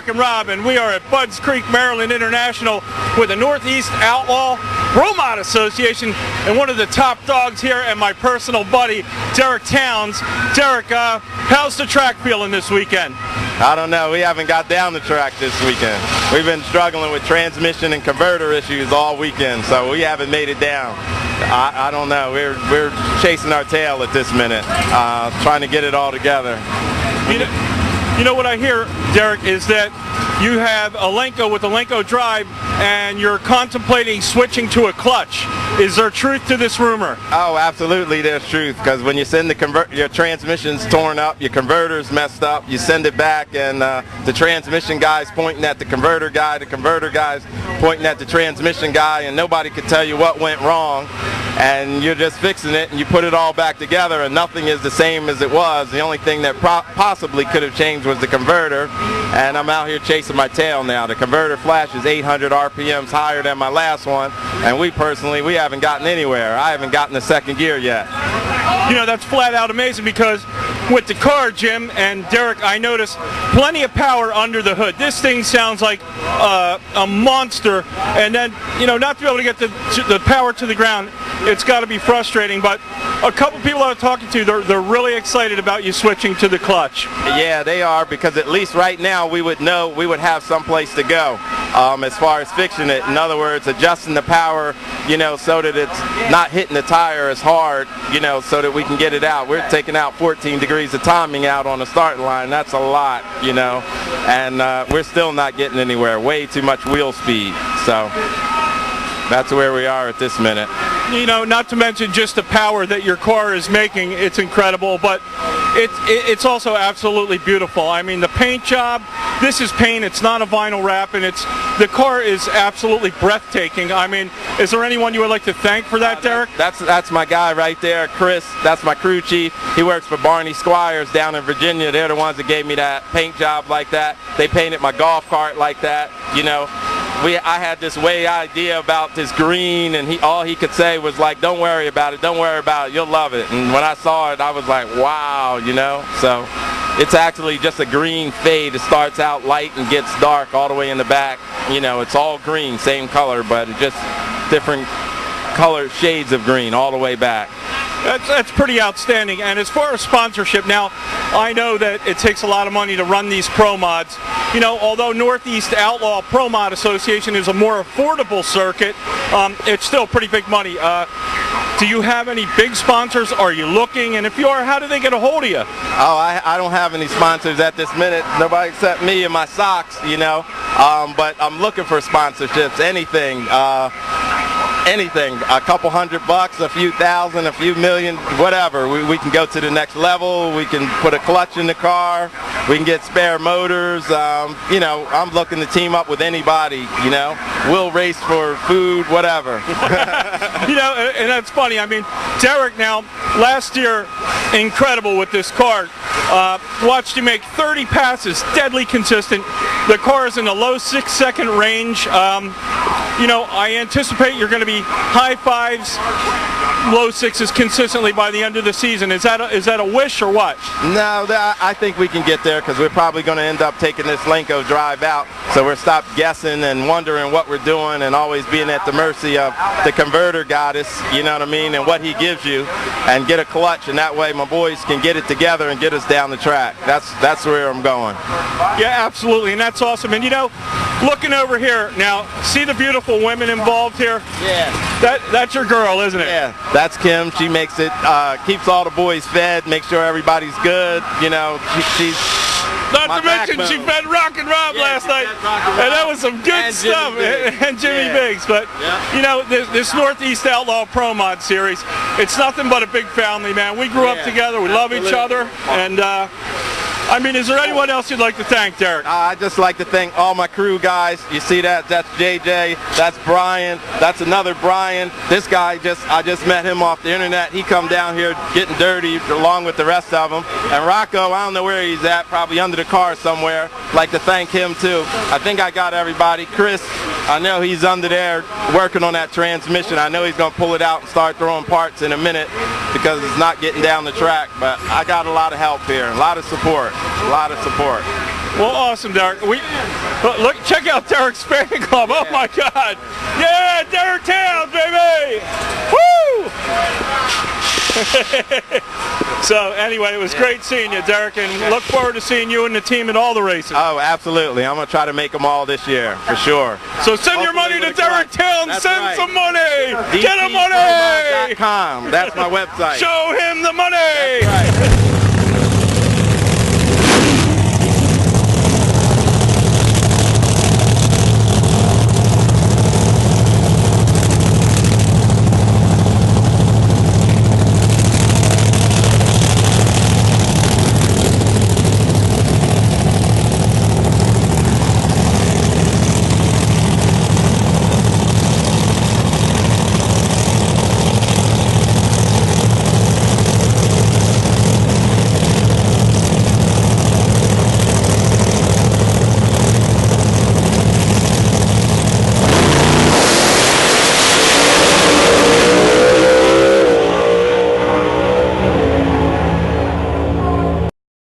Rockin' Rob, and we are at Budds Creek, Maryland International with the Northeast Outlaw Pro Mod Association, and one of the top dogs here, and my personal buddy, Derreck Townes. Derreck, how's the track feeling this weekend? I don't know. We haven't got down the track this weekend. We've been struggling with transmission and converter issues all weekend, so we haven't made it down. I don't know. We're chasing our tail at this minute, trying to get it all together. You know what I hear, Derreck, is that you have a Lenko with a Lenko drive, and you're contemplating switching to a clutch. Is there truth to this rumor? Oh, absolutely there's truth, because when you send your transmission's torn up, your converter's messed up, you send it back, and the transmission guy's pointing at the converter guy's pointing at the transmission guy, and nobody could tell you what went wrong. And you're just fixing it, and you put it all back together, and nothing is the same as it was. The only thing that possibly could have changed was the converter, and I'm out here chasing my tail now. The converter flash is 800 RPMs higher than my last one, and we haven't gotten anywhere. I haven't gotten the second gear yet. You know, that's flat out amazing, because with the car, Jim and Derreck, I noticed plenty of power under the hood. This thing sounds like a monster, and then, you know, not to be able to get the power to the ground, it's got to be frustrating. But a couple people I was talking to, they're really excited about you switching to the clutch. Yeah, they are, because at least right now we would know, we would have some place to go as far as fixing it. In other words, adjusting the power, you know, so that it's not hitting the tire as hard, you know, so that we can get it out. We're taking out 14 degrees of timing out on the starting line. That's a lot, you know, and we're still not getting anywhere. Way too much wheel speed. So that's where we are at this minute. You know, not to mention just the power that your car is making. It's incredible, but it's also absolutely beautiful. I mean, the paint job, this is paint, it's not a vinyl wrap, and the car is absolutely breathtaking. I mean, is there anyone you would like to thank for that, Derreck? That's my guy right there, Chris. That's my crew chief. He works for Barney Squires down in Virginia. They're the ones that gave me that paint job like that. They painted my golf cart like that, you know. I had this idea about this green, and all he could say was like, don't worry about it, you'll love it. And when I saw it, I was like, wow, you know. So it's actually just a green fade. It starts out light and gets dark all the way in the back. You know, it's all green, same color, but it just different color shades of green all the way back. That's pretty outstanding. And as far as sponsorship, now I know that it takes a lot of money to run these pro mods. You know, although Northeast Outlaw Pro Mod Association is a more affordable circuit, it's still pretty big money. Do you have any big sponsors? Are you looking? And if you are, how do they get a hold of you? Oh, I don't have any sponsors at this minute. Nobody except me and my socks, you know. But I'm looking for sponsorships, anything. Anything, a couple $100, a few thousand, a few million, whatever. We can go to the next level. We can put a clutch in the car. We can get spare motors. You know, I'm looking to team up with anybody, you know. We'll race for food, whatever. You know, and that's funny. I mean, Derreck now, last year, incredible with this car. Watched you make 30 passes, deadly consistent. The car is in the low 6-second range. You know, I anticipate you're going to be high fives, low sixes consistently by the end of the season. Is that a wish or what? No, I think we can get there, because we're probably going to end up taking this Lenko drive out. So we're stopped guessing and wondering what we're doing, and always being at the mercy of the converter goddess, you know what I mean, and what he gives you, and get a clutch, and that way my boys can get it together and get us down the track. That's where I'm going. Yeah, absolutely, and that's awesome. And you know, looking over here now, see the beautiful women involved here? Yeah. That's your girl, isn't it? Yeah, that's Kim. She makes it, keeps all the boys fed, makes sure everybody's good. You know, she's not to mention she fed Rockin' Rob last night, and that was some good stuff. And Jimmy Biggs. But you know, this Northeast Outlaw Pro Mod series, it's nothing but a big family, man. We grew up together. We love each other, and I mean, is there anyone else you'd like to thank, Derreck? I'd just like to thank all my crew guys. You see that? That's JJ. That's Brian. That's another Brian. This guy, I just met him off the internet. He come down here getting dirty along with the rest of them. And Rocco, I don't know where he's at, probably under the car somewhere. Like to thank him too. I think I got everybody. Chris, I know he's under there working on that transmission. I know he's going to pull it out and start throwing parts in a minute, because it's not getting down the track. But I got a lot of help here, a lot of support. A lot of support. Well, awesome, Derreck. Look, check out Derreck's fan club. Oh my God! Yeah, Derreck Townes, baby! Woo! So anyway, it was great seeing you, Derreck, and look forward to seeing you and the team at all the races. Oh, absolutely. I'm going to try to make them all this year, for sure. So send your money to Derreck Townes. That's send right. some money. Get him money. DTPromo.com. That's my website. Show him the money. That's right.